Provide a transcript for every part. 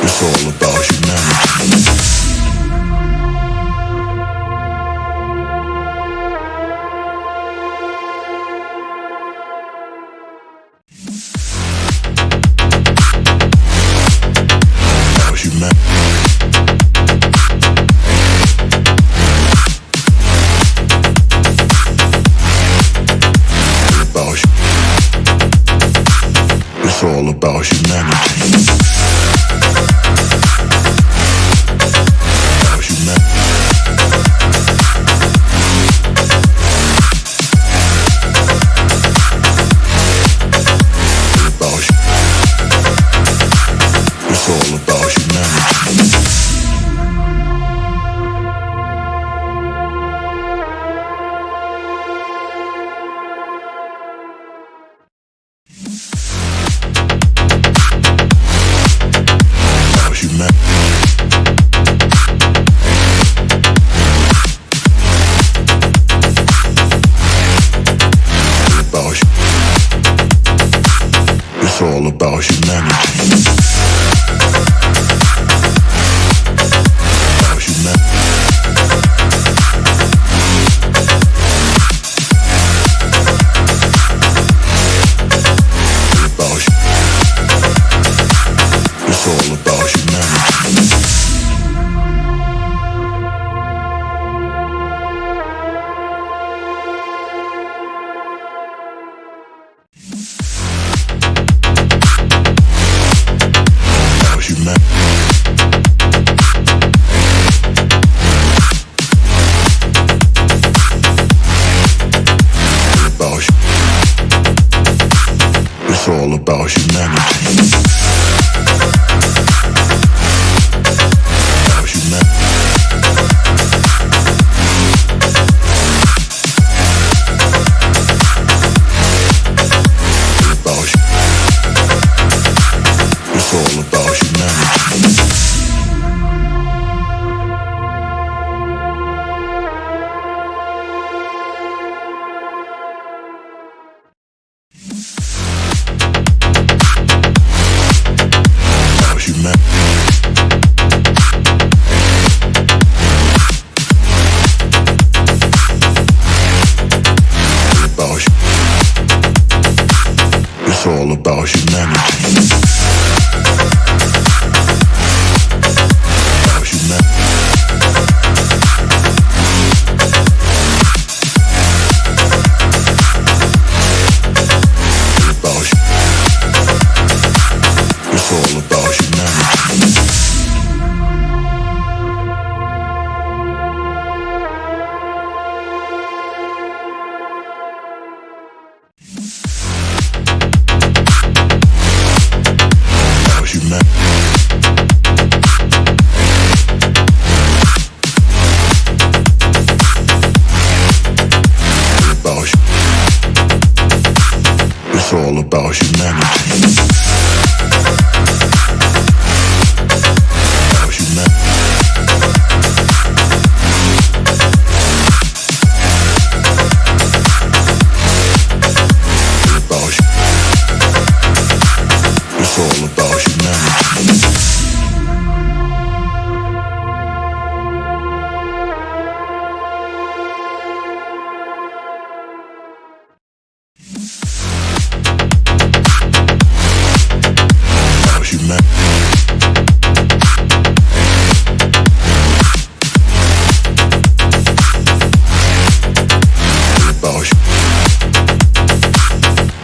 It's all about humanity. It's all about humanity. It's all about humanity. It's all about humanity. It's all about humanity. It's all about humanity.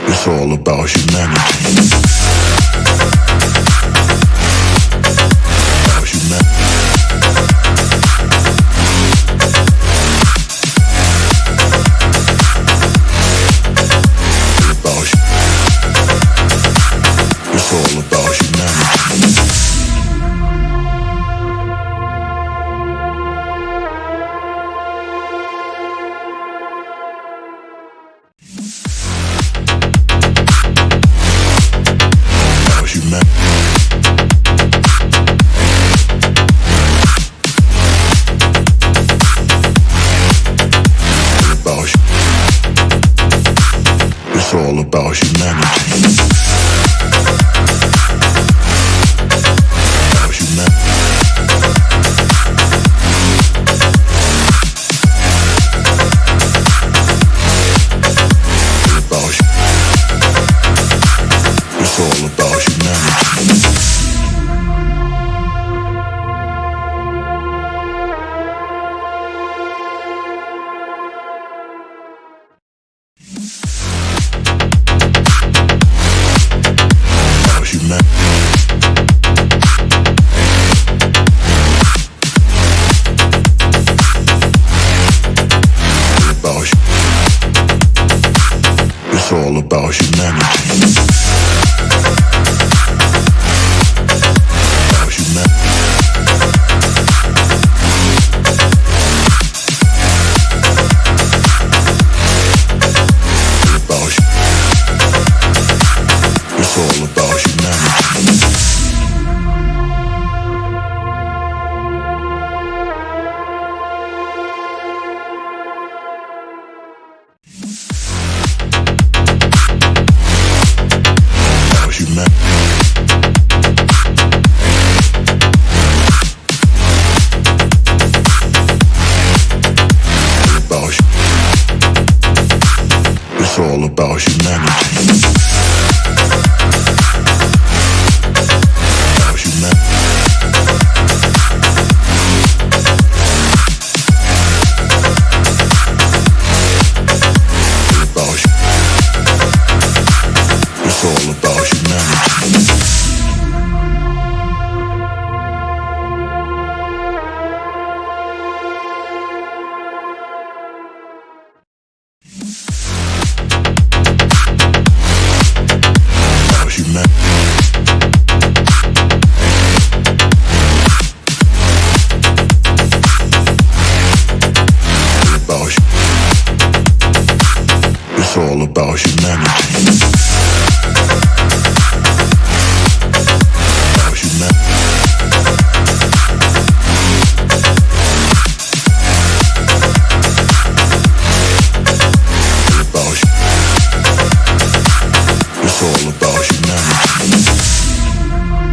It's all about humanity. It's all about humanity. about humanity. About humanity. It's all about humanity. It's all about humanity. About humanity. It's all about humanity. It's all about humanity. About humanity. It's all about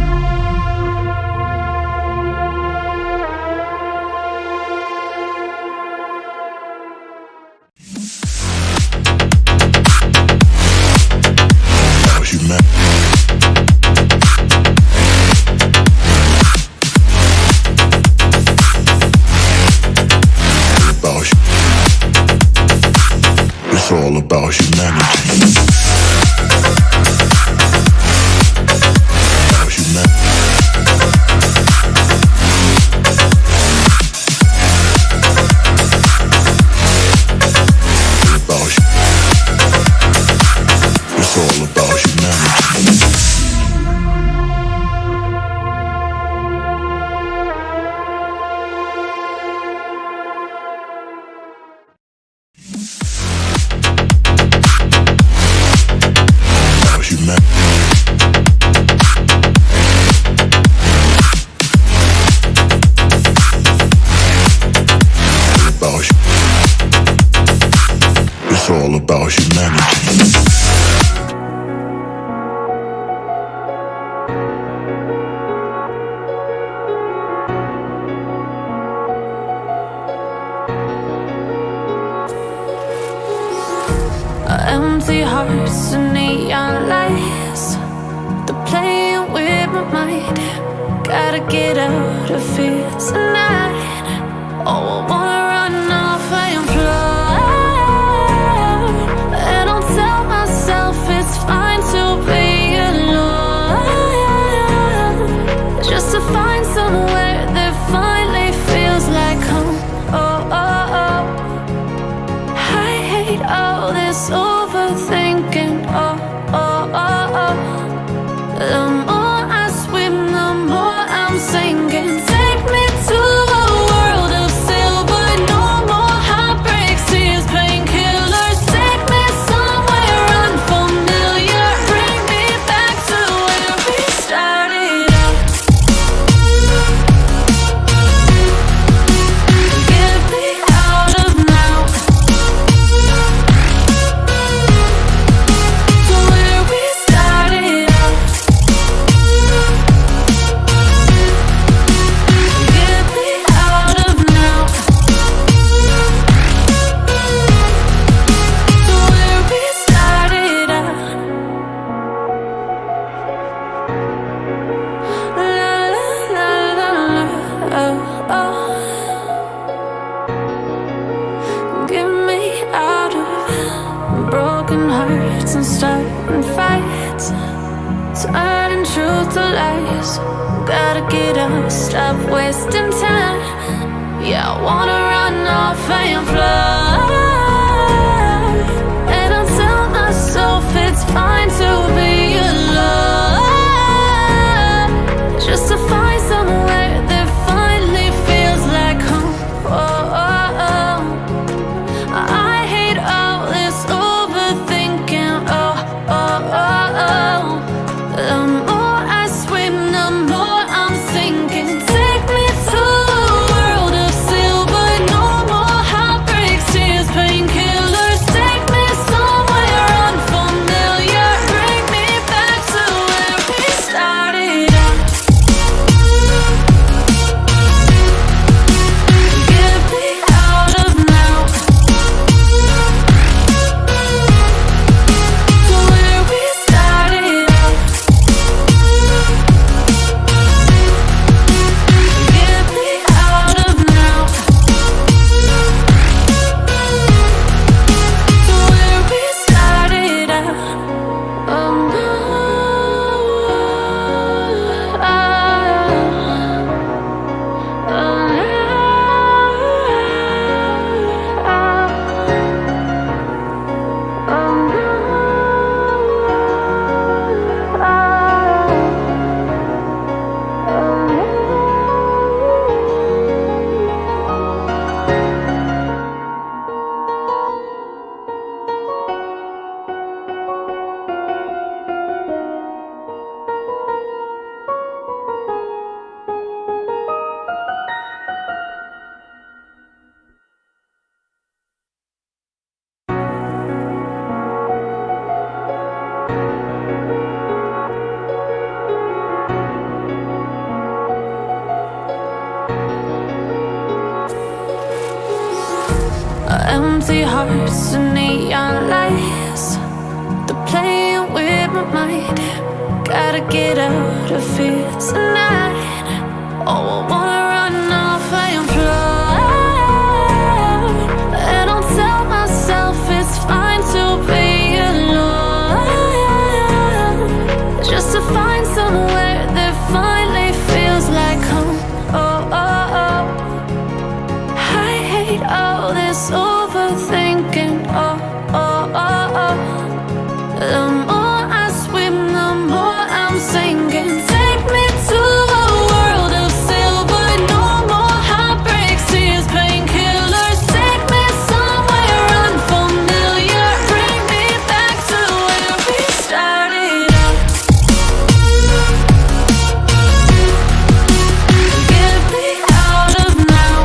humanity. It's all about humanity. About humanity. It's all about humanity. It's all about humanity. Empty hearts and neon lights, they're playing with my mind. Gotta get out of here tonight. Oh, I wanna run off and fly, and I'll tell myself it's fine to be alone, just to find somewhere that finally feels like home. Oh, oh, oh. I hate all this overthinking. Oh, oh, oh, oh. The more I swim, the more I'm sinking. Take me to a world of silver, no more heartbreaks, tears, painkillers. Take me somewhere unfamiliar, bring me back to where we started out. Get me out of now, to where we started out. Get me out of now, to where we started out. La la la la la, oh, oh. Get me out of broken hearts and starting fights, turning truth to lies. Gotta get up, stop wasting time. Yeah, I wanna run off and fly, and I'll tell myself it's fine to be alone, just to find somewhere that finally feels like home. I hate all this overthinking. The more I swim, the more I'm sinking. Take me to a world of silver, no more heartbreaks, tears, painkillers. Take me somewhere unfamiliar, bring me back to where we started out. Get me out of now, to where we started out. Get me out of now, to where we started out. Empty hearts and neon lights, they're playing with my mind. Gotta get out of here tonight. Oh, I wanna run off and fly, and I'll tell myself it's fine to be alone, just to find somewhere that finally feels like home. I hate all this overthinking. The more I swim, the more I'm sinking. Take me to a world of silver, no more heartbreaks, tears, painkillers. Take me somewhere unfamiliar, bring me back to where we started out. Get me out of now,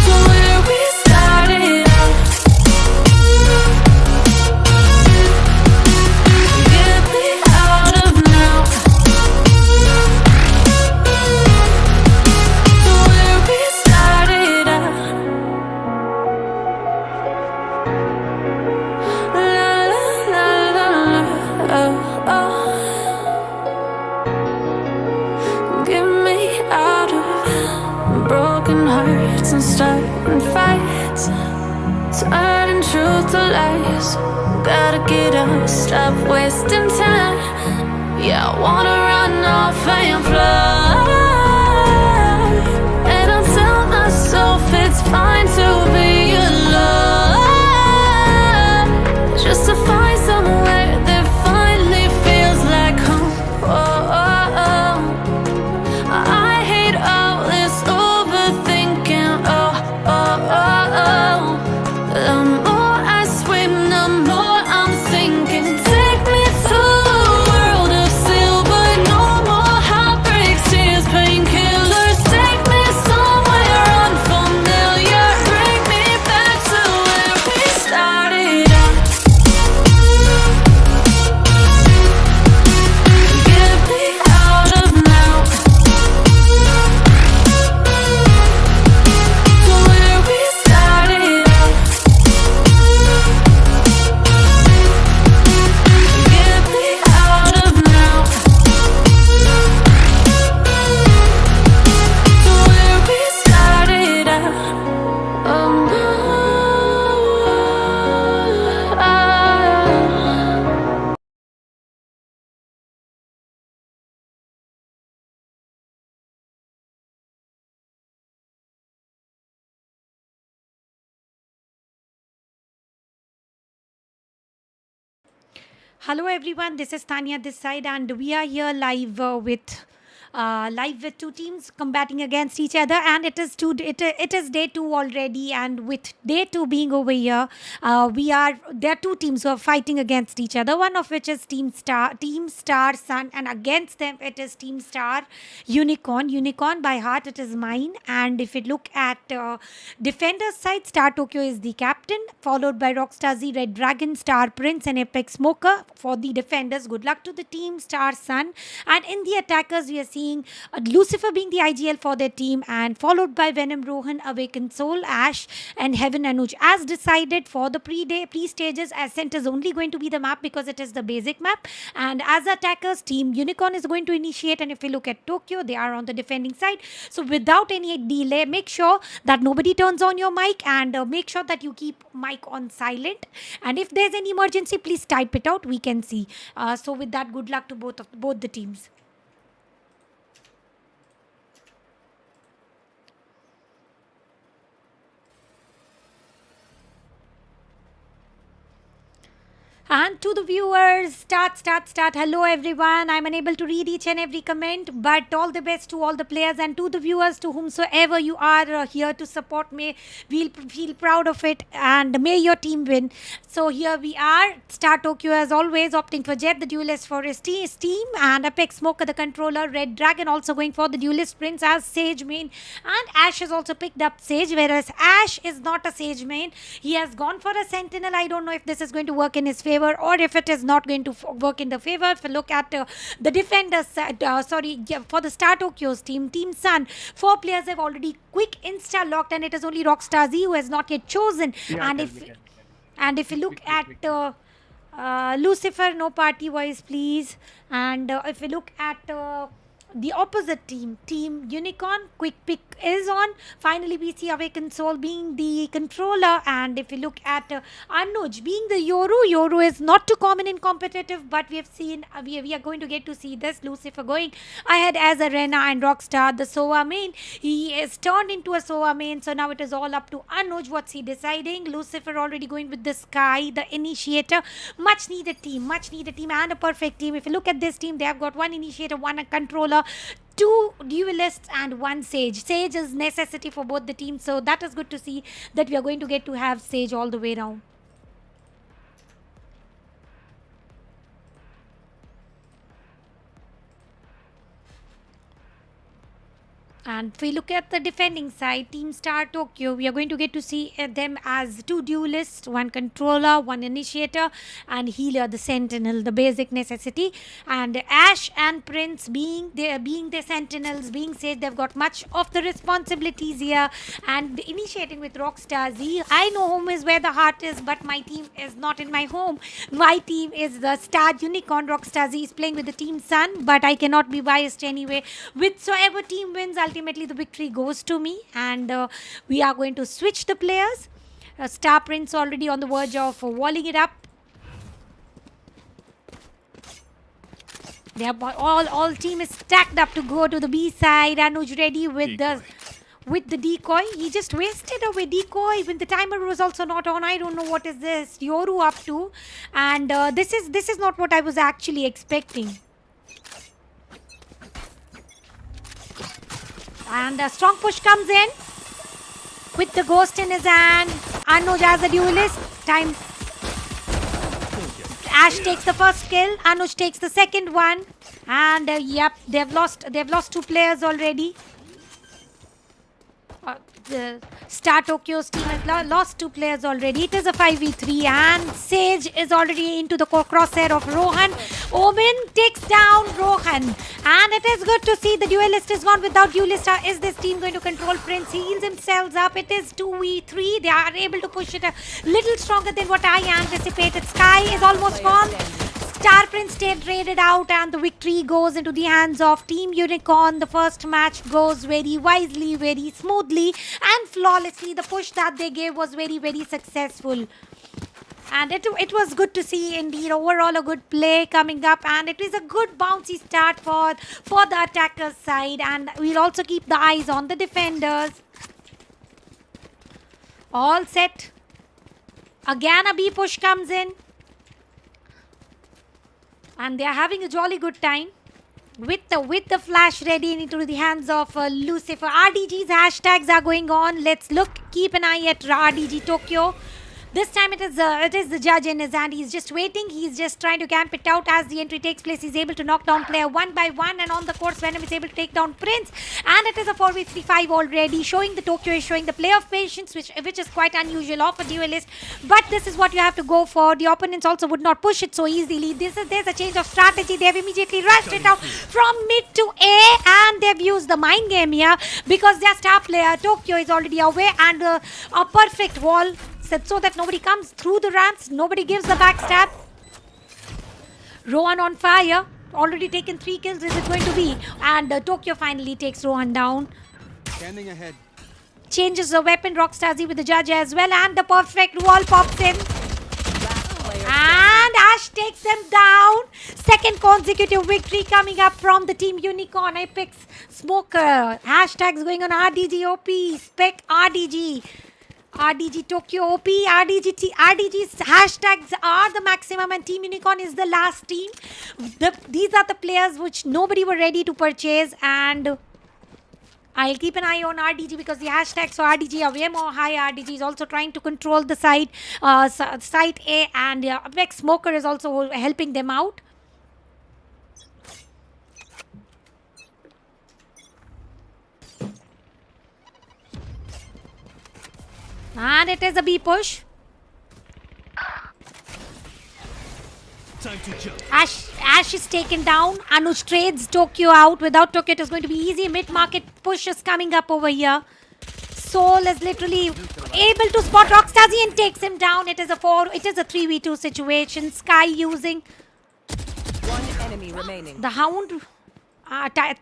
to where we started out. Get me out of now, to where we started out. La la la la la, oh. Get me out of broken hearts and starting fights, turning truth to lies. Gotta get up, stop wasting time. Yeah, I wanna run off and fly, and I'll tell myself it's fine to be alone, just to find somewhere that finally feels like home. I hate all this overthinking. The more I swim, the more I'm sinking. Take me to a world of silver, no more heartbreaks. Hello everyone, this is Tanya this side, and we are here live with two teams combating against each other, and it is day two already, and with day two being over here, there are two teams who are fighting against each other. One of which is Team Star Sun, and against them it is Team Star Unicorn by heart. It is mine, and if you look at defenders side, Star Tokyo is the captain, followed by Rockstar Z, Red Dragon, Star Prince, and Apex Smoker. For the defenders, good luck to the team Star Sun. And in the attackers, we are seeing Lucifer being the IGL for their team, and followed by Venom Rohan, Awakened Soul, Ash, and Heaven Anuj. As decided for the pre-stages, Ascent is only going to be the map because it is the basic map. And as attackers, Team Unicorn is going to initiate. And if we look at Tokyo, they are on the defending side. So without any delay, make sure that nobody turns on your mic, and make sure that you keep mic on silent. And if there's any emergency, please type it out. We can see. So with that, good luck to both the teams. And to the viewers, start. Hello everyone. I'm unable to read each and every comment, but all the best to all the players, and to the viewers, to whomsoever you are here to support me. We'll feel proud of it, and may your team win. So here we are. Star Tokyo, as always, opting for Jet, the duelist, for his team, and Apex Smoker, the controller. Red Dragon also going for the duelist Prince as Sage main, and Ash has also picked up Sage, whereas Ash is not a Sage main. He has gone for a Sentinel. I don't know if this is going to work in his favor, or if it is not going to work in the favor. If you look at the defenders, for the Star Tokyo's team Sun, 4 players have already quick insta locked, and it is only Rockstar Z who has not yet chosen. Yeah, and if you look at Lucifer, no party voice please. And if you look at the opposite team Unicorn, quick pick is on. Finally, we see Awakened Soul being the controller, and if you look at Anuj being the Yoru is not too common in competitive, but we have seen we are going to get to see this. Lucifer going ahead as Arena, and Rockstar, the Sova main, he is turned into a Sova main. So now it is all up to Anuj. What's he deciding? Lucifer already going with the Sky, the initiator. Much needed team, and a perfect team. If you look at this team, they have got 1 initiator, 1 controller, 2 duelists, and 1 Sage. Sage is necessity for both the teams, so that is good to see that we are going to get to have Sage all the way around. And if we look at the defending side, Team Star Tokyo, we are going to get to see them as 2 duelists, 1 controller, 1 initiator, and healer, the Sentinel, the basic necessity. And Ash and Prince being the Sentinels, being Sage, they've got much of the responsibilities here. And initiating with Rockstar Z, I know home is where the heart is, but my team is not in my home. My team is the Star Unicorn. Rockstar Z is playing with the Team Sun, but I cannot be biased anyway. Whichsoever team wins, ultimately the victory goes to me. And we are going to switch the players. Star Prince already on the verge of walling it up. They have all team is stacked up to go to the B side. Anuj ready with the decoy. He just wasted away decoy when the timer was also not on. I don't know what is this Yoru up to, and this is not what I was actually expecting. And a strong push comes in with the ghost in his hand. Anuj as a duelist. Ash takes the first kill. Anuj takes the second one. And yep, they've lost 2 players already. The Star Tokyo's team has lost 2 players already. It is a 5v3, and Sage is already into the crosshair of Rohan. Omen takes down Rohan, and it is good to see the duelist is gone. Without duelist, is this team going to control Prince? He heals himself up. It is 2v3. They are able to push it a little stronger than what I anticipated. Sky is almost gone. Star Prince stayed raided out, and the victory goes into the hands of Team Unicorn. The first match goes very wisely, very smoothly, and flawlessly. The push that they gave was very, very successful. And it was good to see indeed. Overall, a good play coming up, and it is a good bouncy start for the attackers side. And we'll also keep the eyes on the defenders. All set. Again, a B push comes in. And they are having a jolly good time with the flash ready into the hands of Lucifer. RDG's hashtags are going on. Let's keep an eye at RDG Tokyo. This time it is the judge in his hand. He's just waiting. He's just trying to camp it out as the entry takes place. He's able to knock down player one by one, and on the course Venom is able to take down Prince. And it is a 4v35 already, showing the Tokyo is showing the play of patience, which is quite unusual of a duelist. But this is what you have to go for. The opponents also would not push it so easily. There's a change of strategy. They have immediately rushed it out from mid to A, and they've used the mind game here because their star player Tokyo is already away, and a perfect wall so that nobody comes through the ramps, nobody gives the backstab. Rohan on fire, already taken 3 kills. Is it going to be? And Tokyo finally takes Rohan down. Standing ahead. Changes the weapon, Rockstarzy with the judge as well, and the perfect wall pops in. And Ash takes them down. Second consecutive victory coming up from the team Unicorn. Apex Smoker. Hashtags going on RDG OP, Spec RDG. RDG Tokyo OP, RDG's hashtags are the maximum, and Team Unicorn is the last team. These are the players which nobody were ready to purchase, and I'll keep an eye on RDG because the hashtags for RDG are way more high. RDG is also trying to control the site A, and Apex Smoker is also helping them out. And it is a B push. Time to jump. Ash is taken down. Anuj trades Tokyo out. Without Tokyo, it is going to be easy. Mid-market push is coming up over here. Soul is literally able to spot Rockstarzy and takes him down. It is a 3v2 situation. Sky using One enemy remaining. the Hound,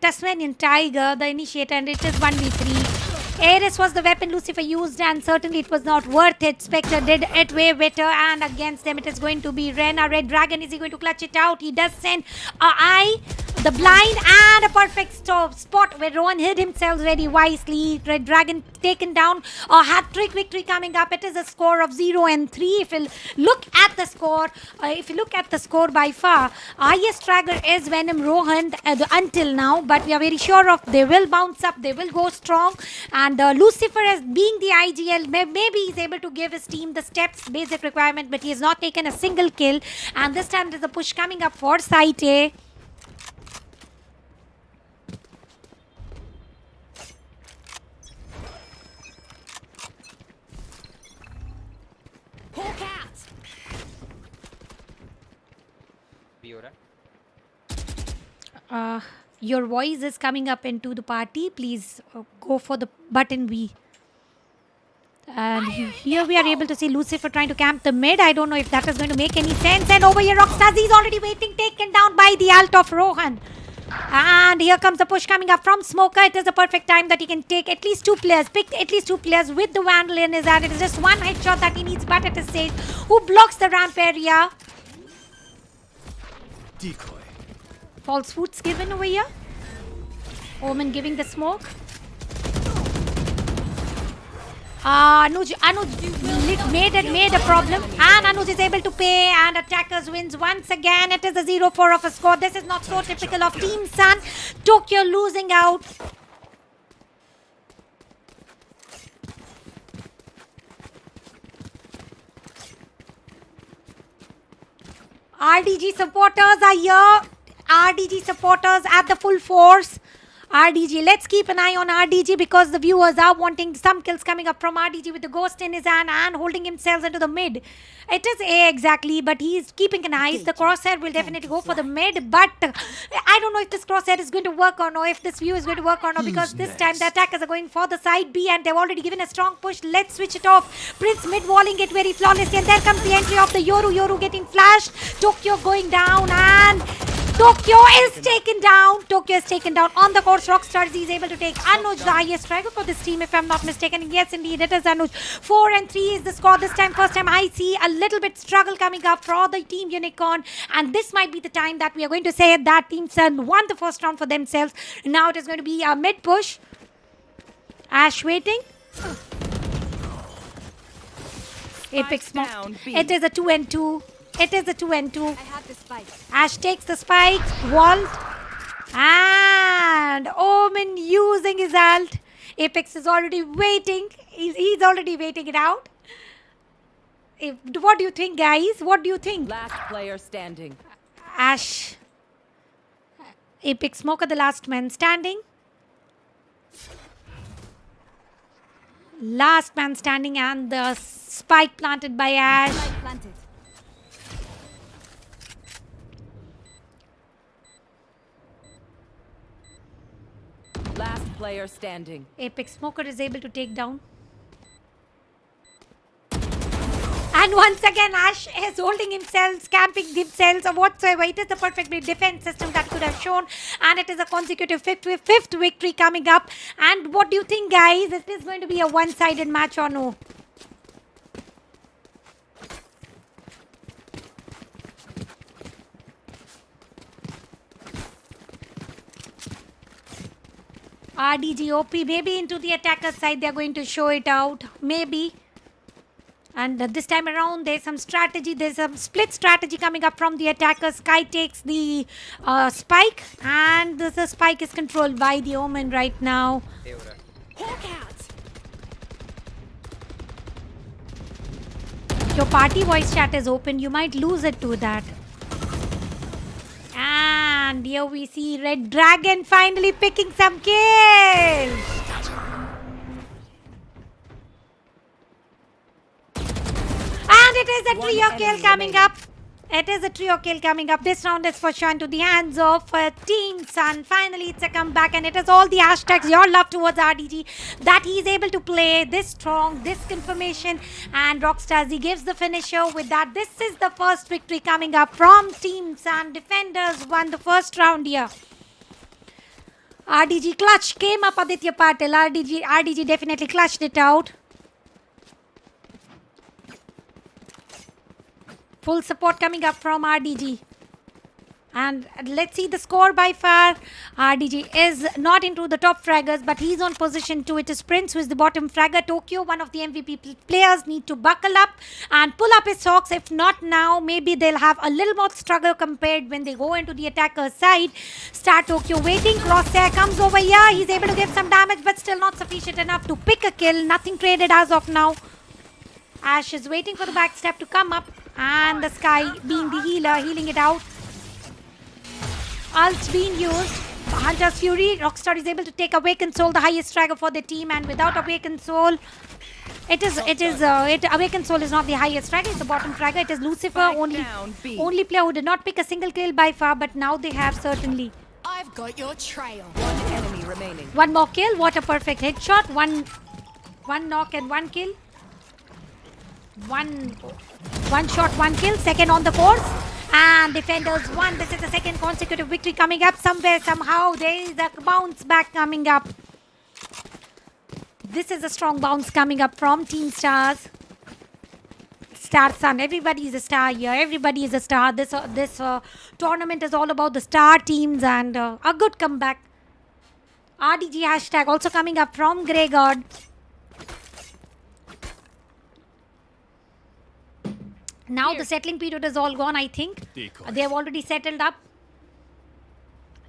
Tasmanian Tiger, the initiator, and it is 1v3. Ares was the weapon Lucifer used, and certainly it was not worth it. Spectre did it way better, and against them it is going to be Rena. Red Dragon, is he going to clutch it out? He does send eye, the blind, and a perfect spot where Rohan hid himself very wisely. Red Dragon taken down. A hat-trick victory coming up. It is a score of 0-3. If you look at the score by far, highest tracker is Venom Rohan until now, but we are very sure of they will bounce up, they will go strong. And Lucifer, as being the IGL, maybe he's able to give his team the steps basic requirement, but he has not taken a single kill. And this time there's a push coming up for site A. Your voice is coming up into the party. Please go for the button V. And here we are able to see Lucifer trying to camp the mid. I don't know if that is going to make any sense. And over here, Rockstarzy is already waiting, taken down by the ult of Rohan. And here comes the push coming up from Smoker. It is a perfect time that he can take at least 2 players. Pick at least 2 players with the Vandal in his hand. It is just one headshot that he needs, but it is Sage who blocks the ramp area. Decoy. False foots given over here. Omen giving the smoke. Anuj made a problem, and Anuj is able to pay, and Attackers wins once again. It is a 0-4 of a score. This is not so typical of Team Sun. Tokyo losing out. RDG supporters are here. RDG supporters at the full force. RDG, let's keep an eye on RDG because the viewers are wanting some kills coming up from RDG with the ghost in his hand and holding himself into the mid. It is A exactly, but he's keeping an eye. The crosshair will definitely go for the mid, but I don't know if this crosshair is going to work or not, if this view is going to work or not, because this time the attackers are going for the side B and they've already given a strong push. Let's switch it off. Prince mid-walling it very flawlessly, and there comes the entry of the Yoru. Yoru getting flashed. Tokyo going down, and Tokyo is taken down. Tokyo is taken down on the course. Rockstarzy is able to take Anuj, the highest striker for this team, if I'm not mistaken. Yes, indeed, it is Anuj. 4-3 is the score this time. First time I see a little bit struggle coming up for the team Unicorn, and this might be the time that we are going to say that Team Sun won the first round for themselves. Now it is going to be a mid push. Ash waiting. Apex smoke. It is a 2-2. It is a 2-2. I have the spike. Ash takes the spike, Walt, and Omen using his ult. Apex is already waiting. He's already waiting it out. What do you think, guys? What do you think? Last player standing. Ash. Apex Smoker, the last man standing. Last man standing, and the spike planted by Ash. Spike planted. Last player standing. Apex Smoker is able to take down. And once again, Ash is holding himself, camping himself, or whatsoever. It is the perfect defense system that could have shown. And it is a consecutive fifth victory coming up. And what do you think, guys? Is this going to be a one-sided match or no? RDG, OP, maybe into the attacker side, they're going to show it out. Maybe. And this time around, there's some strategy. There's some split strategy coming up from the attacker. Sky takes the spike. And the spike is controlled by the Omen right now. Your party voice chat is open. You might lose it to that. And here we see Red Dragon finally picking some kills. And it is a trio kill coming up. It is a trio kill coming up. This round is for sure into the hands of Team Sun. Finally, it's a comeback, and it is all the hashtags, your love towards RDG, that he's able to play this strong, this confirmation, and Rockstars, he gives the finisher with that. This is the first victory coming up from Team Sun. Defenders won the first round here. RDG clutch came up, Aditya Patil. RDG definitely clutched it out. Full support coming up from RDG. And let's see the score by far. RDG is not into the top fraggers, but he's on position 2. It is Prince who is the bottom fragger. Tokyo, one of the MVP players, need to buckle up and pull up his socks. If not now, maybe they'll have a little more struggle compared when they go into the attacker's side. Star Tokyo waiting. Crosshair comes over here. He's able to give some damage, but still not sufficient enough to pick a kill. Nothing traded as of now. Ash is waiting for the backstep to come up. And the Sky being the healer, healing it out. Ult being used. Hunter's Fury. Rockstar is able to take Awakened Soul, the highest fragger for the team. And without Awakened Soul, Awakened Soul is not the highest fragger. It's the bottom fragger. It is Lucifer, only player who did not pick a single kill by far. But now they have certainly. I've got your trail. One enemy remaining. One more kill. What a perfect headshot. One knock and one kill. One shot, one kill. Second on the course. And defenders won. This is the second consecutive victory coming up. Somewhere, somehow, there is a bounce back coming up. This is a strong bounce coming up from Team Stars. Star Sun. Everybody is a star here. Everybody is a star. This tournament is all about the star teams, and a good comeback. RDG hashtag also coming up from Greygod. Now the settling period is all gone, I think. Decoy. They have already settled up.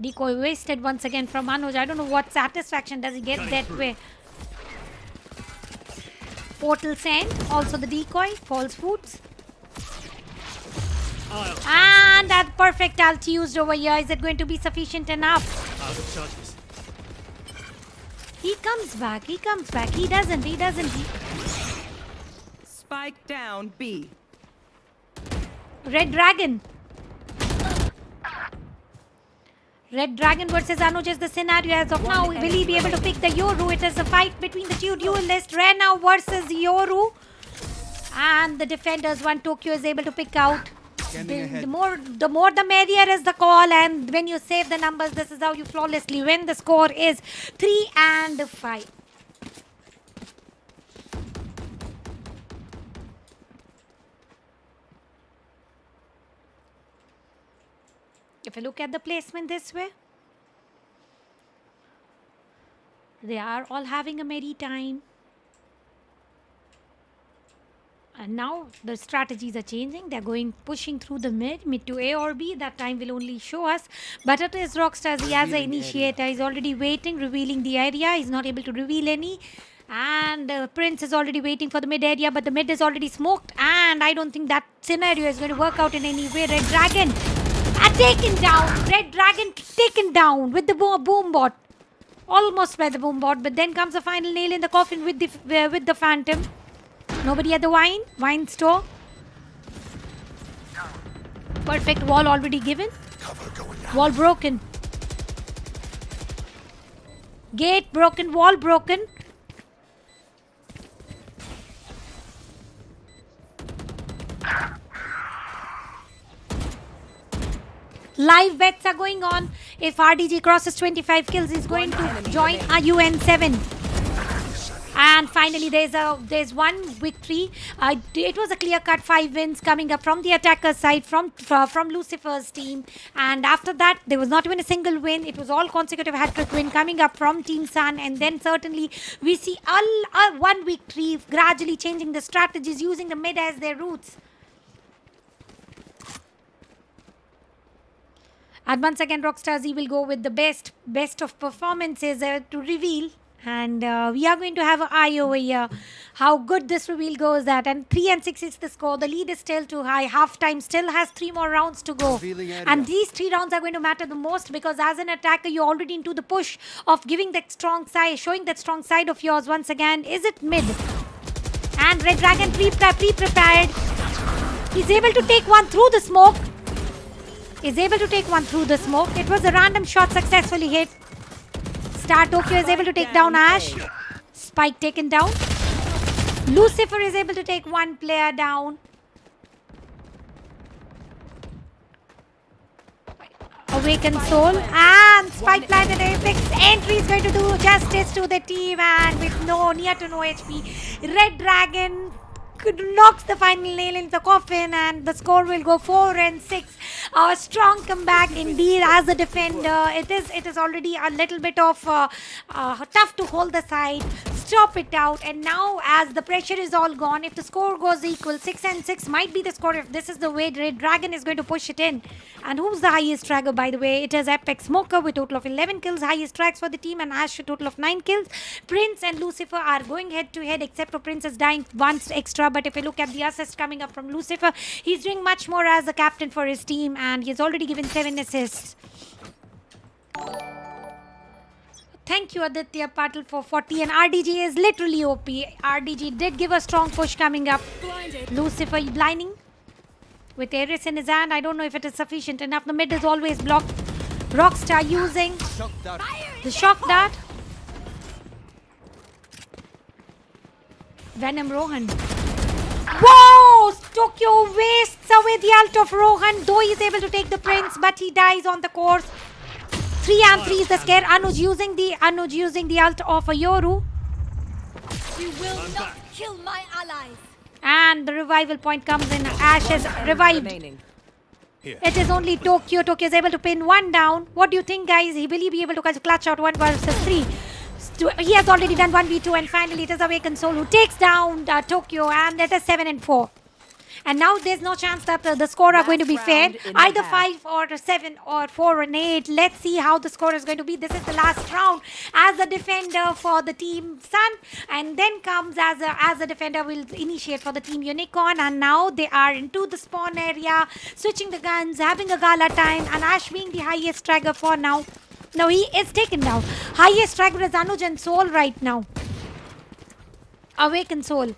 Decoy wasted once again from Anuj. I don't know what satisfaction does he get that way. Portal send. Also the decoy. False foods. And that perfect ult used over here. Is it going to be sufficient enough? Out of charges. He comes back. He comes back. He doesn't. He doesn't. Spike down B. Red Dragon. Red Dragon versus Anuj is the scenario as of now. Will he be able to pick the Yoru? It is a fight between the two duelists. Rena versus Yoru. And the defenders, one Tokyo is able to pick out. The more the merrier is the call. And when you save the numbers, this is how you flawlessly win. The score is 3-5. If you look at the placement this way, they are all having a merry time. And now the strategies are changing. They're pushing through the mid to A or B. That time will only show us. But it is Rockstar. He has an initiator. He's already waiting, revealing the area. He's not able to reveal any. And Prince is already waiting for the mid area, but the mid is already smoked. And I don't think that scenario is going to work out in any way. Red Dragon taken down. Red Dragon taken down with the boom bot. Almost by the boom bot, but then comes the final nail in the coffin with the Phantom. Nobody at the wine store. Perfect wall already given. Wall broken. Gate broken, wall broken. Live bets are going on. If RDG crosses 25 kills, he's going to join UN7. And finally, there's one victory. It was a clear-cut 5 wins coming up from the attacker side, from Lucifer's team. And after that, there was not even a single win. It was all consecutive hat-trick win coming up from Team Sun. And then certainly, we see one victory gradually changing the strategies, using the mid as their roots. And once again, Rockstar Z will go with the best of performances to reveal. And we are going to have an eye over here how good this reveal goes at. And 3-6 is the score. The lead is still too high. Halftime still has 3 more rounds to go. And these 3 rounds are going to matter the most, because as an attacker, you're already into the push of giving that strong side, showing that strong side of yours once again. Is it mid? And Red Dragon pre-prepared. He's able to take one through the smoke. It was a random shot successfully hit. Star Tokyo is able to take down Ash. Spike taken down. Lucifer is able to take one player down. Awakened Soul. And Spike planted Apex. Entry is going to do justice to the team. And with near to no HP. Red Dragon knocks the final nail into the coffin, and the score will go 4-6. A strong comeback indeed as a defender. It is already a little bit of tough to hold the side, stop it out, and now as the pressure is all gone, if the score goes equal, 6-6 might be the score if this is the way Red Dragon is going to push it in. And who's the highest tragger, by the way? It is Epic Smoker with total of 11 kills, highest tracks for the team, and Ash with total of 9 kills. Prince and Lucifer are going head to head, except for Prince is dying once extra. But if you look at the assist coming up from Lucifer, he's doing much more as a captain for his team, and he's already given 7 assists. Thank you, Aditya Patil, for 40. And RDG is literally OP. RDG did give a strong push coming up. Lucifer blinding with Ares in his hand. I don't know if it is sufficient enough. The mid is always blocked. Rockstar using the shock dart. Venom Rohan. Whoa! Tokyo wastes away the ult of Rohan, though he's able to take the Prince, but he dies on the course. 3-3 is the scare. Anuj using the ult of a Yoru. You will not kill my allies. And the revival point comes in. Ash is revived. It is only Tokyo. Tokyo is able to pin one down. What do you think, guys? Will he be able to clutch out 1 versus 3? He has already done 1v2, and finally it is Awakened Soul who takes down Tokyo, and it is 7-4. And now there's no chance that the score are going to be fair. Either 5 or 7 or 4 and 8. Let's see how the score is going to be. This is the last round as a defender for the team Sun. And then comes as a defender will initiate for the team Unicorn. And now they are into the spawn area, switching the guns, having a gala time. And Ash being the highest trigger for now. No, he is taken down. Highest trigger is Anuj and Soul right now. Awakened Soul.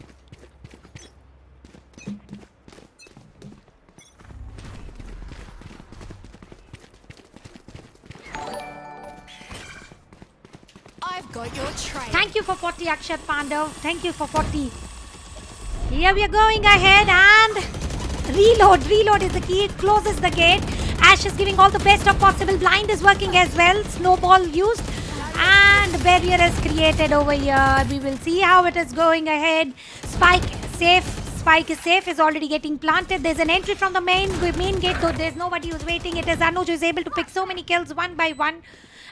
I've got your trail. Thank you for 40, Akshat Pandav. Thank you for 40. Here we are going ahead, and reload. Reload is the key. It closes the gate. Ash is giving all the best of possible. Blind is working as well. Snowball used. And barrier is created over here. We will see how it is going ahead. Spike safe. Spike is safe. Is already getting planted. There's an entry from the main gate, though there's nobody who's waiting. It is Anuj who is able to pick so many kills one by one.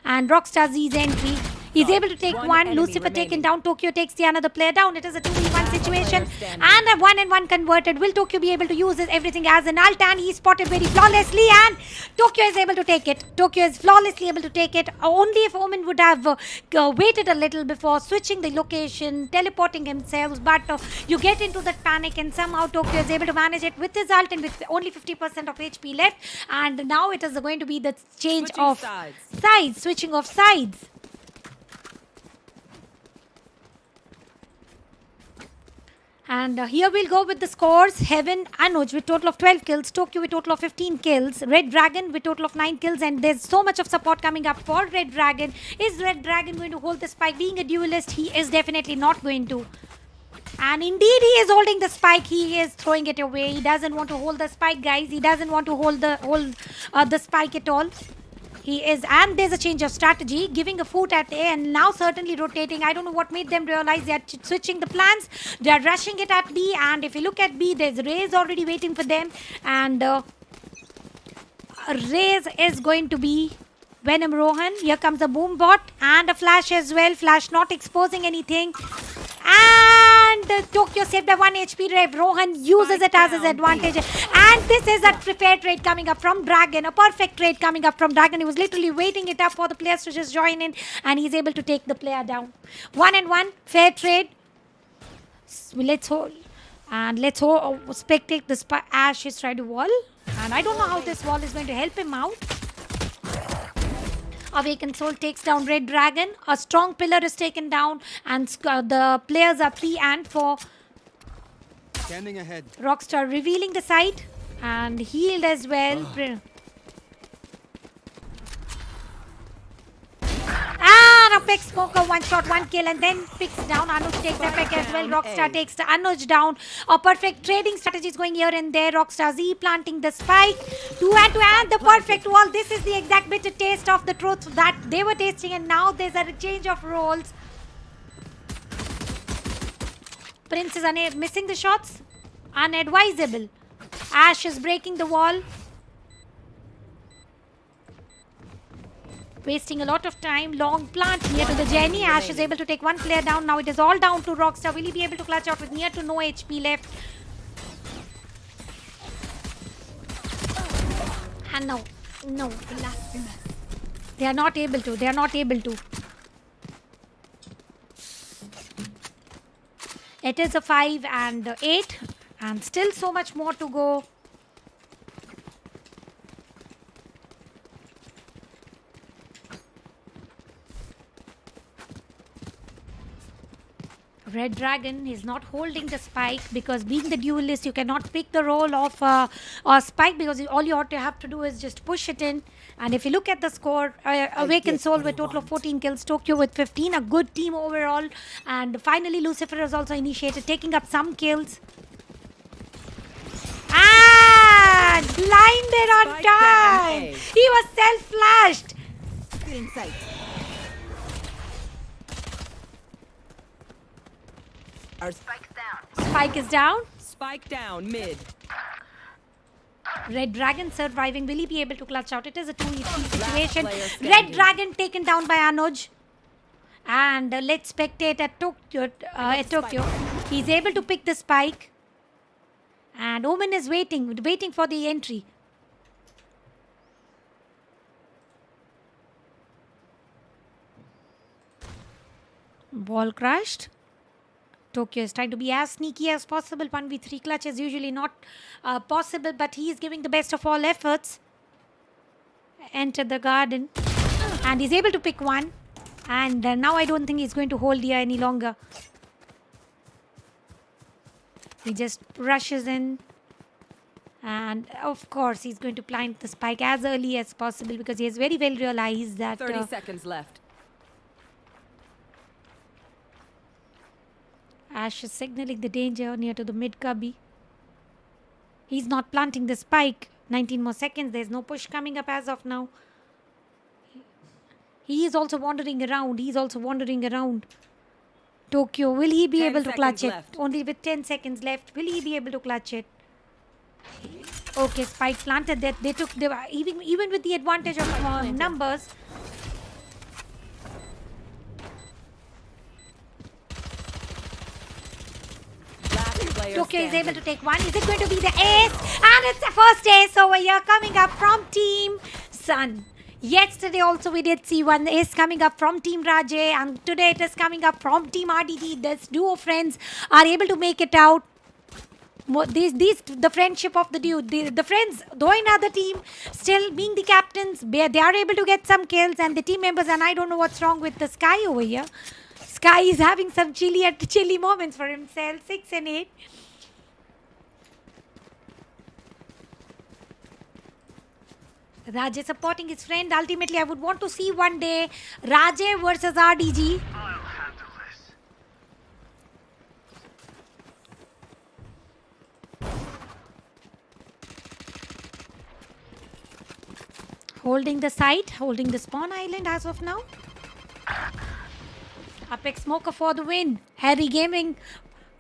And Rockstar Z's entry. He's able to take One one. enemy Lucifer taken remaining. down. Tokyo takes the another player down. It is a 2v1 situation. standing. And a 1-1 converted. Will Tokyo be able to use this everything as an ult? And he spotted very flawlessly. And Tokyo is able to take it. Tokyo is flawlessly able to take it. Only if Omen would have waited a little before switching the location, teleporting himself. But you get into that panic and somehow Tokyo is able to manage it with his ult and with only 50% of HP left. And now it is going to be the change Switching of sides. Switching of sides. And here we'll go with the scores. Heaven, Anuj with total of 12 kills. Tokyo with total of 15 kills. Red Dragon with total of 9 kills. And there's so much of support coming up for Red Dragon. Is Red Dragon going to hold the spike? Being a duelist, he is definitely not going to. And indeed, he is holding the spike. He is throwing it away. He doesn't want to hold the spike, guys. He doesn't want to hold the spike at all. He is, and there's a change of strategy, giving a foot at A and now certainly rotating. I don't know what made them realize they are switching the plans. They are rushing it at B, and if you look at B, there's Raze already waiting for them, and Raze is going to be Venom Rohan. Here comes a boom bot and a flash as well. Flash not exposing anything. And Tokyo saved by 1 HP. Rohan uses it as his advantage. And this is a fair trade coming up from Dragon. A perfect trade coming up from Dragon. He was literally waiting it up for the players to just join in. And he's able to take the player down. 1-1. Fair trade. Let's hold. And let's spectate the Ash is trying to wall. And I don't know how this wall is going to help him out. Awakened Soul takes down Red Dragon. A strong pillar is taken down. And the players are 3 and 4. Scanning ahead. Rockstar revealing the site. And healed as well. And Apex Smoker, 1 shot, 1 kill, and then picks down. Anuj takes Epic as well. Rockstar takes the Anuj down. A perfect trading strategy is going here and there. Rockstar Z planting the spike. 2 and 2 and the perfect wall. This is the exact bitter taste of the truth that they were tasting, and now there's a change of roles. Prince is missing the shots. Unadvisable. Ash is breaking the wall. Wasting a lot of time. Long plant near to the Jenny. Ash is able to take 1 player down. Now it is all down to Rockstar. Will he be able to clutch out with near to no HP left? And no. They are not able to. It is a 5 and 8. And still so much more to go. Red Dragon is not holding the spike because being the duelist, you cannot pick the role of a spike because all you have to do is just push it in. And if you look at the score, Awakened Soul with total of 14 kills, Tokyo with 15, a good team overall. And finally, Lucifer has also initiated, taking up some kills. And blinded on time. He was self-flashed. Getting sight. Our spike's down. Spike is down. Spike down mid. Red Dragon surviving. Will he be able to clutch out? It is a 2v3 situation. player Red standing. Dragon taken down by Anuj. And let's spectate at Tokyo. He's able to pick the spike. And Omen is waiting for the entry. Ball crashed. Tokyo is trying to be as sneaky as possible. 1v3 clutch is usually not possible, but he is giving the best of all efforts. Enter the garden. And he's able to pick one. And now I don't think he's going to hold here any longer. He just rushes in. And of course, he's going to plant the spike as early as possible because he has very well realized that 30 seconds left. Ash is signaling the danger near to the mid cubby. He's not planting the spike. 19 more seconds. There's no push coming up as of now. He is also wandering around. Tokyo, will he be 10 able to clutch it? seconds left. Only with 10 seconds left. Will he be able to clutch it? Okay, spike planted. They were even with the advantage of numbers. player Tokyo is able standing. to take one. Is it going to be the ace? And it's the first ace over here coming up from Team Sun. Yesterday also we did see one ace coming up from Team Rajay, and today it is coming up from Team RDD. This duo friends are able to make it out. The friendship of the dude, the friends, though in other team, still being the captains, they are able to get some kills, and the team members, and I don't know what's wrong with the Sky over here. Sky is having some chilly moments for himself. 6 and 8. Rajay supporting his friend. Ultimately, I would want to see one day Rajay versus RDG. Holding the site, holding the spawn island as of now. Apex Smoker for the win. Harry Gaming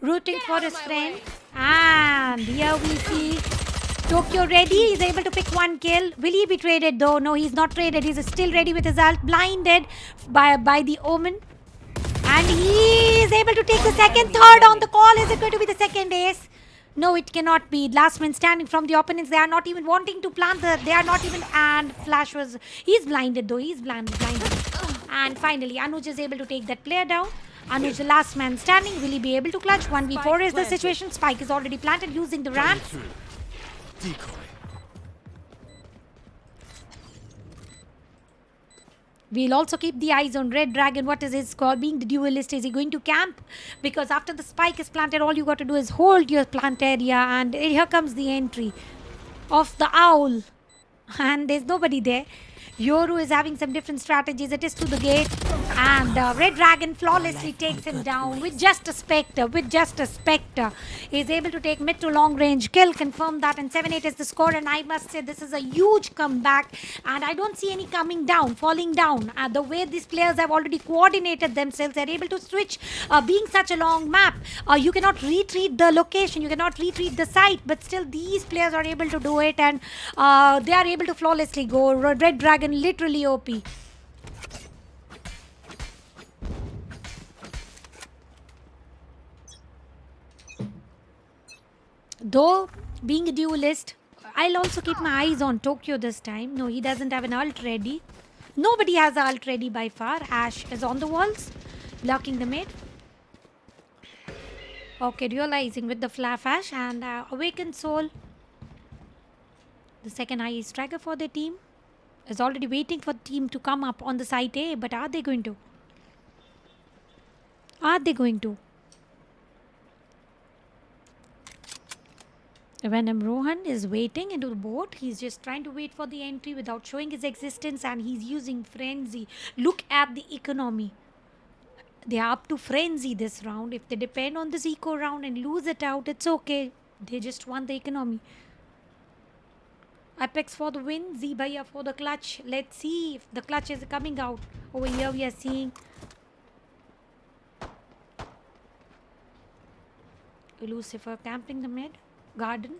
rooting for his friend. And here we see Tokyo ready. He's able to pick one kill. Will he be traded though? No, he's not traded. He's still ready with his ult. Blinded by the Omen. And he is able to take the second, third on the call. Is it going to be the second ace? No, it cannot be. Last man standing from the opponents. They are not even wanting to plant they are not even. And Flash was. He's blinded though. He's blinded. And finally, Anuj is able to take that player down. Anuj, the last man standing. Will he be able to clutch? 1v4 is the situation. Spike is already planted using the ramp. Decoy. We'll also keep the eyes on Red Dragon. What is his score? Being the duelist, is he going to camp? Because after the spike is planted, all you got to do is hold your plant area. And here comes the entry of the owl. And there's nobody there. Yoru is having some different strategies. It is to the gate. And Red Dragon flawlessly takes him down with just a Spectre. He's able to take mid to long range kill. Confirm that. And 7-8 is the score. And I must say this is a huge comeback. And I don't see any falling down. The way these players have already coordinated themselves, they're able to switch. Being such a long map, you cannot retreat the location. You cannot retreat the site. But still these players are able to do it. And they are able to flawlessly go. Red Dragon literally OP. Though being a duelist, I'll also keep my eyes on Tokyo this time. No, he doesn't have an ult ready. Nobody has an ult ready by far. Ash is on the walls, blocking the mid. Okay, realizing with the flash and Awakened Soul. The second high striker for the team is already waiting for the team to come up on the site A. But are they going to? Venom Rohan is waiting into the boat. He's just trying to wait for the entry without showing his existence, and he's using Frenzy. Look at the economy. They are up to Frenzy this round. If they depend on this eco round and lose it out, it's okay. They just won the economy. Apex for the win. Zibaya for the clutch. Let's see if the clutch is coming out. Over here we are seeing Lucifer camping the mid garden.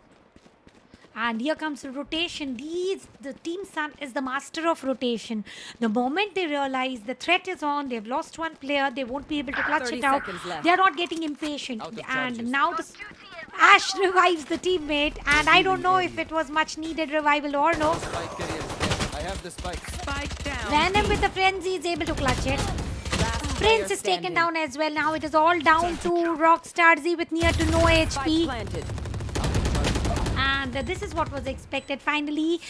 And here comes the rotation. The Team Sun is the master of rotation. The moment they realize the threat is on, they've lost one player, they won't be able to clutch it out. They're not getting impatient. And now the Ash revives the teammate, and I don't know if it was much needed revival or no. Spike carrier. I have the spike. Spike down. Venom with the frenzy is able to clutch it. Prince is taken down as well. Now it is all down to Rockstar Z with near to no HP. Planted. And this is what was expected. Finally,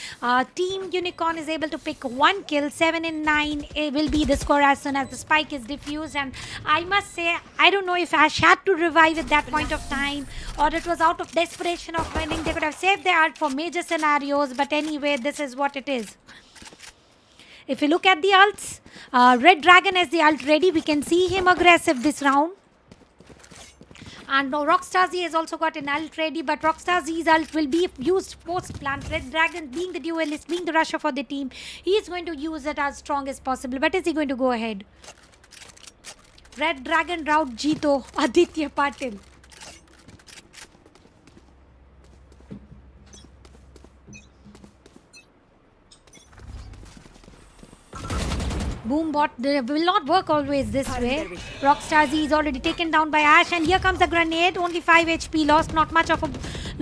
Team Unicorn is able to pick one kill. 7 and 9 will be the score as soon as the spike is diffused. And I must say, I don't know if Ash had to revive at that point of time, or it was out of desperation of winning. They could have saved their ult for major scenarios. But anyway, this is what it is. If you look at the ults, Red Dragon has the ult ready. We can see him aggressive this round. And Rockstar Z has also got an ult ready, but Rockstar Z's ult will be used post-plant. Red Dragon, being the duelist, being the rusher for the team, he is going to use it as strong as possible. But is he going to go ahead? Red Dragon route Jito, Aditya Patil. Boombot will not work always this way. Rockstar Z is already taken down by Ash, and here comes the grenade. Only 5 HP lost, not much of a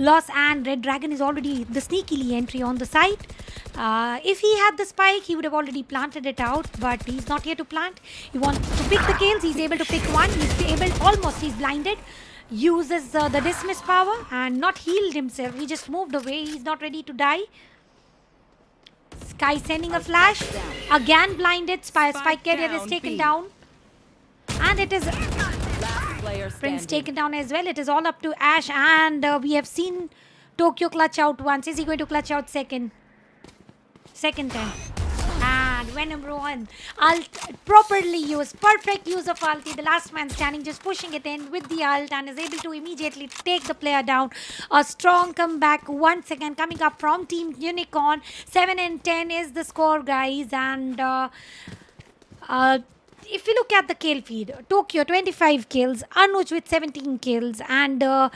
loss, and Red Dragon is already the sneakily entry on the site. If he had the spike, he would have already planted it out, but he's not here to plant. He wants to pick the kills. He's able to pick one. He's blinded. Uses the dismiss power and not healed himself. He just moved away. He's not ready to die. Sky sending a flash. Again blinded. Spike carrier is taken down. And it is Prince taken down as well. It is all up to Ash, and we have seen Tokyo clutch out once. Is he going to clutch out second? Second time. And Venom Rohan, ult properly used, perfect use of ulti. The last man standing, just pushing it in with the ult, and is able to immediately take the player down. A strong comeback once again coming up from Team Unicorn. 7 and 10 is the score, guys. And if you look at the kill feed, Tokyo 25 kills, Anuj with 17 kills, and I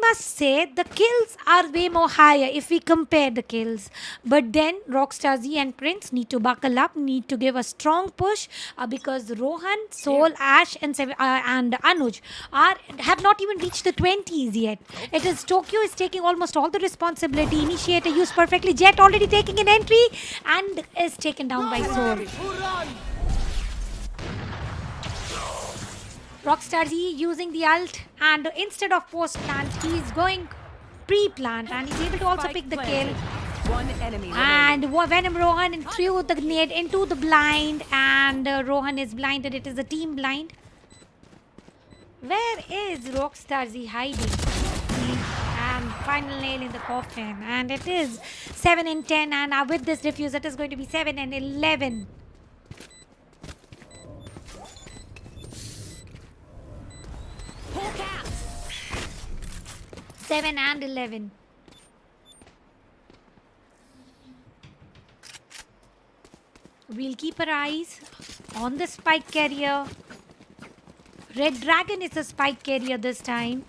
must say the kills are way more higher if we compare the kills. But then Rockstar Z and Prince need to buckle up, need to give a strong push, because Rohan, Soul, Ash, and Anuj have not even reached the 20s yet. It is Tokyo is taking almost all the responsibility. Initiator used perfectly. Jet already taking an entry and is taken down by Soul. Rockstar Z using the ult, and instead of post-plant, he's going pre-plant, and he's able to also pick the kill. One enemy And Venom Rohan threw the grenade into the blind, and Rohan is blinded. It is a team blind. Where is Rockstar Z hiding? And final nail in the coffin. And it is 7 and 10, and with this defuse, it is going to be 7 and 11. 7 and 11. We'll keep our eyes on the spike carrier. Red Dragon is a spike carrier this time,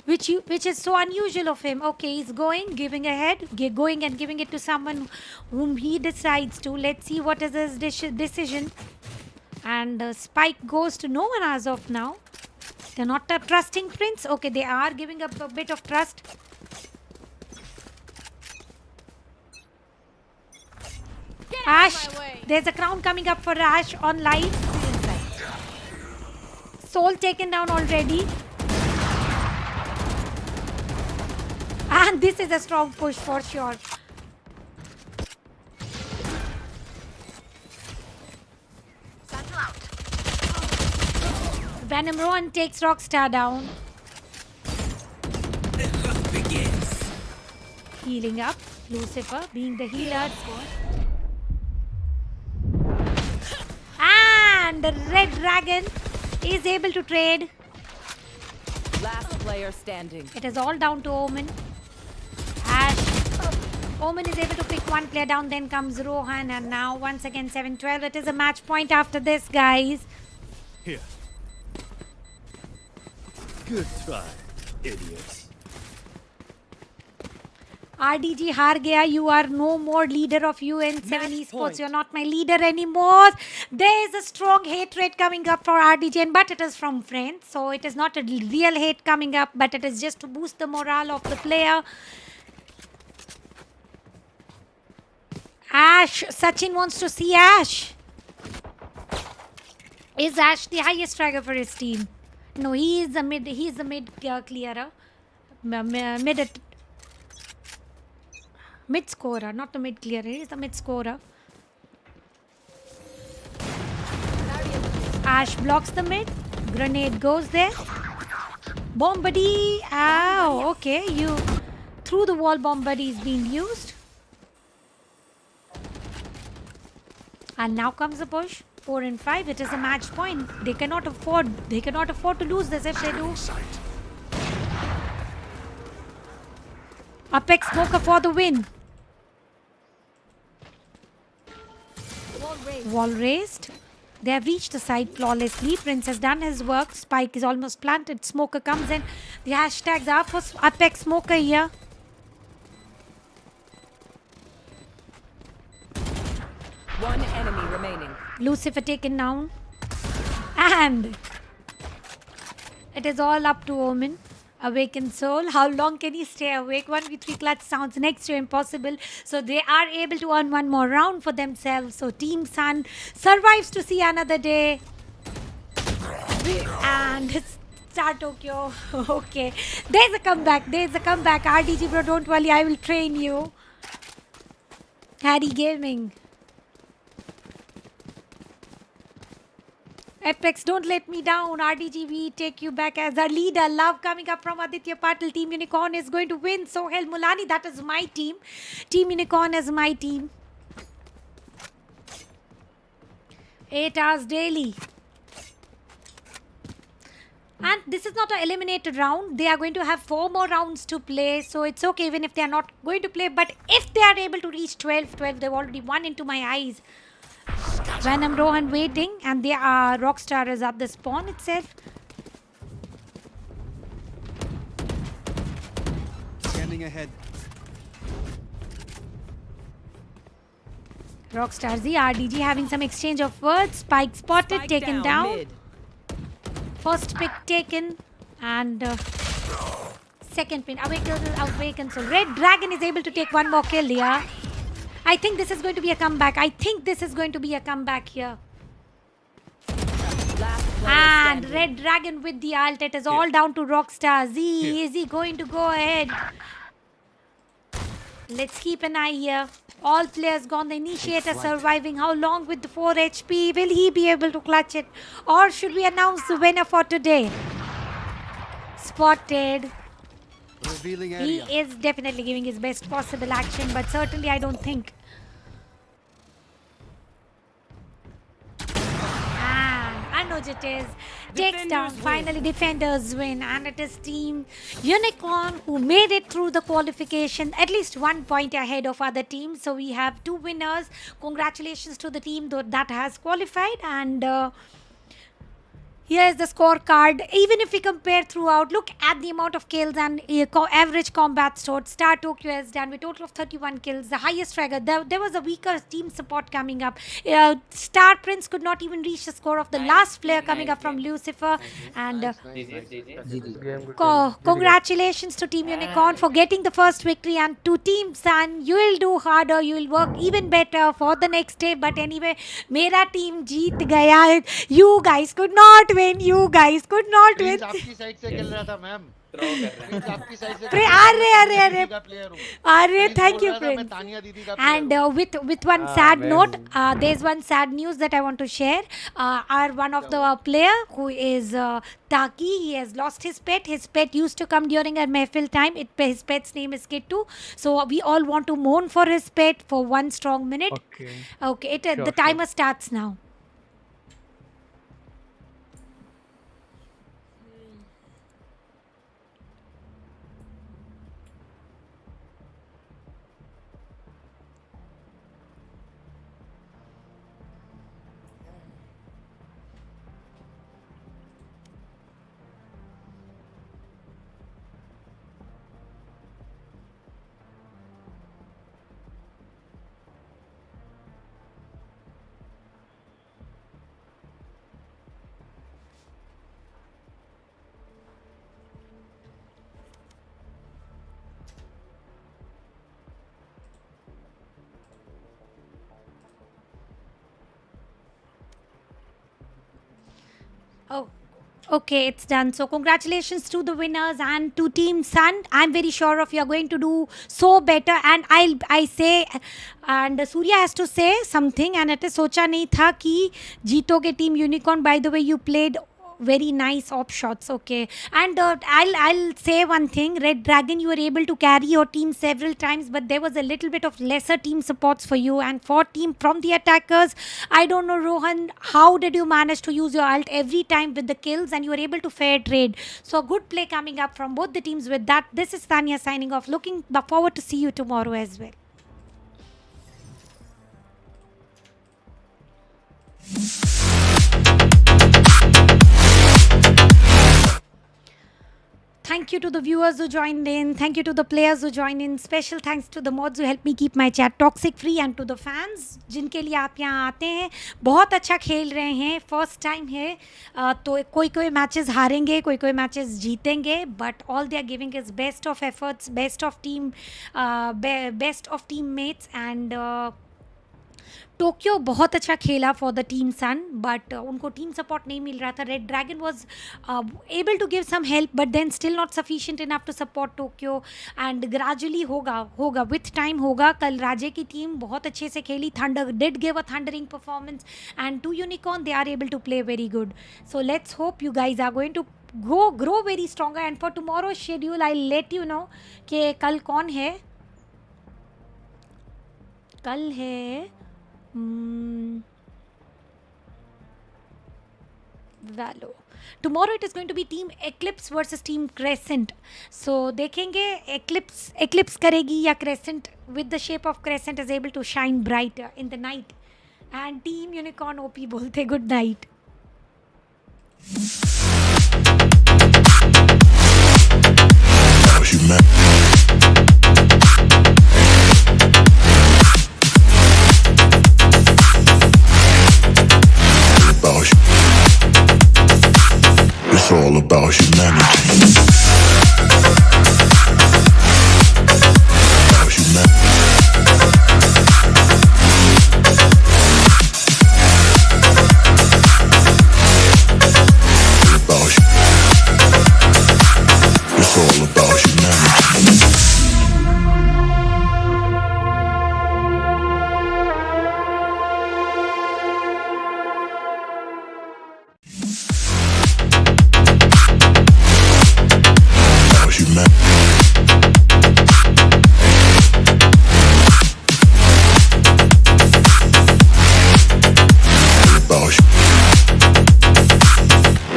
which is so unusual of him. Okay, he's giving and giving it to someone whom he decides to. Let's see what is his decision. And spike goes to no one as of now. They're not trusting Prince. Okay, they are giving up a bit of trust. Ash, there's a crown coming up for Ash on live. Soul taken down already. And this is a strong push for sure. Venom Rohan takes Rockstar down. Healing up. Lucifer being the healer. And the Red Dragon is able to trade. Last player standing. It is all down to Omen. Ash. Omen is able to pick one player down. Then comes Rohan. And now once again 7-12. It is a match point after this, guys. Here. Good try, idiots. RDG हार गया. You are no more leader of UN7 Esports. You're not my leader anymore. There is a strong hatred coming up for RDG, but it is from friends. So it is not a real hate coming up, but it is just to boost the morale of the player. Ash. Sachin wants to see Ash. Is Ash the highest fragger for his team? No, he is the mid. He is the mid clearer. Mid scorer, not the mid clearer. He is the mid scorer. Ash blocks the mid. Grenade goes there. Bomb buddy. Ow. Okay, you through the wall. Bomb buddy is being used. And now comes the push. 4 and 5. It is a match point. They cannot afford to lose this if they do. Apex Smoker for the win. Wall raised. They have reached the side flawlessly. Prince has done his work. Spike is almost planted. Smoker comes in. The hashtags are for Apex Smoker here. One enemy enemy remaining. Lucifer taken down. And it is all up to Omen. Awakened Soul. How long can he stay awake? 1v3 clutch sounds next to impossible. So they are able to earn one more round for themselves. So Team Sun survives to see another day. And Star Tokyo. Okay. There's a comeback. There's a comeback. RDG bro, don't worry. I will train you. Harry Gaming. Apex, don't let me down. RDG, we take you back as our leader. Love coming up from Aditya Patil. Team Unicorn is going to win. Sohel Mulani, that is my team. Team Unicorn is my team. 8 hours daily. And this is not an eliminated round. They are going to have 4 more rounds to play. So it's okay even if they are not going to play. But if they are able to reach 12, they've already won into my eyes. Venom Rohan waiting, and they are Rockstar is at the spawn itself. Scanning ahead. Rockstar Z, RDG having some exchange of words. Spike spotted, Spike taken down. mid. First pick taken, and second pin. Awaken. So Red Dragon is able to take one more kill here. I think this is going to be a comeback. I think this is going to be a comeback here. Last player And standing. Red Dragon with the ult. It is all down to Rockstar. Z, is he going to go ahead? Let's keep an eye here. All players gone. The initiator surviving. How long with the 4 HP? Will he be able to clutch it? Or should we announce the winner for today? Spotted. Revealing He area. is definitely giving his best possible action, but certainly I don't think. I know it is. Takes down. Finally, defenders win, and it is Team Unicorn who made it through the qualification, at least 1 point ahead of other teams. So we have 2 winners. Congratulations to the team that has qualified, and here is the scorecard. Even if we compare throughout, look at the amount of kills and average combat score. Star Tokyo has done with total of 31 kills, the highest record. There was a weaker team support coming up. Star Prince could not even reach the score of the last player coming up from Lucifer. And congratulations to Team Unicorn for getting the first victory, and to Team Sun, you will do harder, you will work even better for the next day. But anyway, mera team jeet gaya. You guys could not win. You guys could not win. आपकी side से खेल रहा था ma'am आपकी side से Arre, thank you, मैं Prince. Tania दीदी का And with one sad note, there's one sad news that I want to share. Our one of the player who is Taki, he has lost his pet. His pet used to come during a Mehfil time. His pet's name is Kittu. So we all want to mourn for his pet for 1 strong minute. Okay. The timer starts now. Oh, okay, it's done. So congratulations to the winners and to Team Sun. I'm very sure of you are going to do so better. And I say, and Surya has to say something. And it is socha nahi tha ki jeetoge Team Unicorn. By the way, you played very nice op shots. Okay, and I'll say one thing. Red Dragon, you were able to carry your team several times, but there was a little bit of lesser team supports for you. And for team from the attackers, I don't know, Rohan, how did you manage to use your ult every time with the kills, and you were able to fair trade? So good play coming up from both the teams with that. This is Tanya signing off. Looking forward to see you tomorrow as well. Thank Thank you to the viewers who joined in. Thank you to the players who joined in. Special thanks to the mods who help me keep my chat toxic free and to the fans जिनके लिए आप यहाँ आते हैं. बहुत अच्छा खेल रहे हैं. First time है. तो कोई matches हारेंगे, कोई matches जीतेंगे. But all they are giving is best of efforts, best of teammates and Tokyo बहुत अच्छा खेला for the team son but उनको टीम सपोर्ट नहीं मिल रहा था. Red Dragon was able to give some help but then still not sufficient enough to support Tokyo and gradually होगा with time होगा. कल राजे की टीम बहुत अच्छे से खेली. Thunder did give a thundering performance and to Unicorn they are able to play very good. So let's hope you guys are going to grow very stronger and for tomorrow's schedule I'll let you know कि कल कौन है. कल है Valo. Tomorrow it is going to be Team Eclipse versus Team Crescent. So देखेंगे Eclipse करेगी या Crescent with the shape of Crescent is able to shine brighter in the night. And Team Unicorn OP बोलते good night. It's all about humanity. About humanity. It's all about humanity.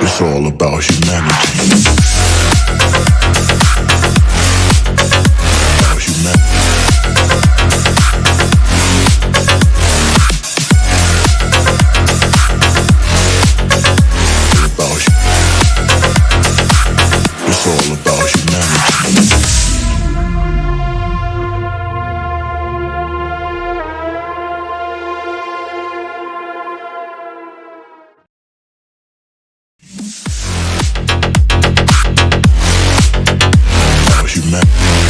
It's all about humanity.